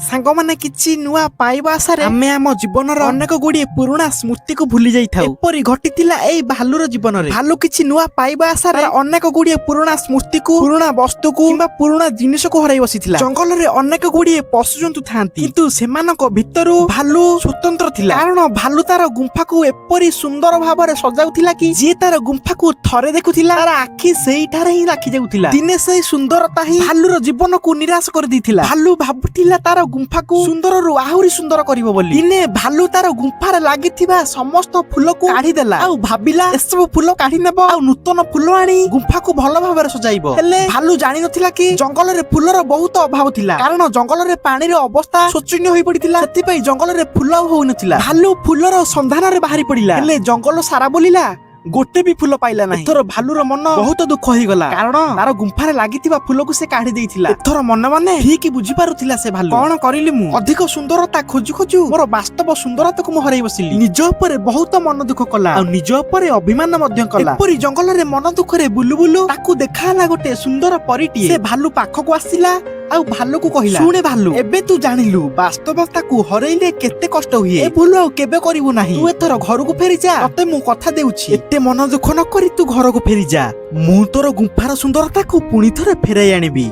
ସାଙ୍ଗମାନେ କିଛି ନୂଆ ପାଇବା ଆଶାରେ ଆମେ ଆମ ଜୀବନର ଅନେକ ଗୁଡିଏ ପୁରୁଣା ସ୍ମୃତିକୁ ଭୁଲି ଯାଇଥାଉ। ଏପରି ଘଟିଥିଲା ଏଇ ଭାଲୁର ଜୀବନରେ। ଭାଲୁ କିଛି ନୂଆ ପାଇବା ଆଶାରେ ଅନେକ ଗୁଡିଏ ପୁରୁଣା ସ୍ମୃତିକୁ, ପୁରୁଣା ବସ୍ତୁକୁ କିମ୍ବା ପୁରୁଣା ଜିନିଷକୁ ହରାଇ ବସିଥିଲା। ଜଙ୍ଗଲରେ ଅନେକ ଗୁଡିଏ ପଶୁଜନ୍ତୁ ଥାନ୍ତି, କିନ୍ତୁ ସେମାନଙ୍କ ଭିତରୁ ଭାଲୁ ସ୍ୱତନ୍ତ୍ର ଥିଲା। କାରଣ ଭାଲୁ ତାର ଗୁମ୍ଫାକୁ ଏପରି ସୁନ୍ଦର ଭାବରେ ସଜାଉଥିଲା କି ଯିଏ ତାର ଗୁମ୍ଫାକୁ ଥରେ ଦେଖୁଥିଲା ତାର ଆଖି ସେଇଠାରେ ହିଁ ରାଖି ଯାଉଥିଲା। ଦିନେ ସେଇ ସୁନ୍ଦରତା ହିଁ ଭାଲୁର ଜୀବନକୁ ନିରାଶ କରିଦେଇଥିଲା। ଭାଲୁ ଭାବୁଥିଲା ତାର ଗୁମ୍ଫାକୁ ସୁନ୍ଦରରୁ ଆହୁରି ସୁନ୍ଦର କରିବ ବୋଲି। ଦିନେ ଭାଲୁ ତାର ଗୁମ୍ଫାରେ ଲାଗିଥିବା ସମସ୍ତ ଫୁଲକୁ କାଢିଦେଲା ଆଉ ଭାବିଲା ଏସବୁ ଫୁଲ କାଢି ନେବ ଆଉ ନୂତନ ଫୁଲ ଆଣି ଗୁମ୍ଫାକୁ ଭଲ ଭାବରେ ସଜାଇବ। ହେଲେ ଭାଲୁ ଜାଣିନଥିଲା କି ଜଙ୍ଗଲରେ ଫୁଲର ବହୁତ ଅଭାବ ଥିଲା। କାରଣ ଜଙ୍ଗଲରେ ପାଣିର ଅବସ୍ଥା ଶୋଚନୀୟ ହୋଇ ପଡିଥିଲା। ସେଥିପାଇଁ ଜଙ୍ଗଲରେ ଫୁଲ ଆଉ ହଉନଥିଲା। ଭାଲୁ ଫୁଲର ସନ୍ଧାନରେ ବାହାରି ପଡିଲା, ହେଲେ ଜଙ୍ଗଲ ସାରା ବୁଲିଲା, ଗୋଟେ ବି ଫୁଲ ପାଇଲା ନାହିଁ। ଏଥର ଭାଲୁର ମନ ବହୁତ ଦୁଃଖ ହେଇଗଲା, କାରଣ ତାର ଗୁମ୍ଫାରେ ଲାଗିଥିବା ଫୁଲକୁ ସେ କାଢି ଦେଇଥିଲା। ଏଥର ମନେ ମନେ ଠିକ ବୁଝିପାରୁଥିଲା ସେ ଭାଲୁ, କଣ କରିଲି ମୁଁ? ଅଧିକ ସୁନ୍ଦରତା ଖୋଜୁ ଖୋଜୁ ମୋର ବାସ୍ତବ ସୁନ୍ଦରତାକୁ ମୁଁ ହରାଇ ବସିଲି। ନିଜ ଉପରେ ବହୁତ ମନ ଦୁଃଖ କଲା ଆଉ ନିଜ ଉପରେ ଅଭିମାନ ମଧ୍ୟ କଲା। ଏପରି ଜଙ୍ଗଲରେ ମନ ଦୁଃଖରେ ବୁଲୁ ବୁଲୁ ତାକୁ ଦେଖାହେଲା ଗୋଟେ ସୁନ୍ଦର ପରୀଟିଏ। ସେ ଭାଲୁ ପାଖକୁ ଆସିଲା ଆଉ ଭାଲୁକୁ କହିଲା, ଶୁଣେ ଭାଲୁ, ଏବେ ତୁ ଜାଣିଲୁ ବାସ୍ତବତାକୁ ହରେଇଲେ କେତେ କଷ୍ଟ ହୁଏ। ଏ ଭୁଲ ଆଉ କେବେ କରିବୁ ନାହିଁ। ତୁ ଏଥର ଘରକୁ ଫେରିଯା, ତତେ ମୁଁ କଥା ଦେଉଛି। ଏତେ ମନ ଦୁଃଖ ନ କରି ତୁ ଘରକୁ ଫେରିଯା। ମୁଁ ତୋର ଗୁମ୍ଫାର ସୁନ୍ଦରତାକୁ ପୁଣି ଥରେ ଫେରାଇ ଆଣିବି।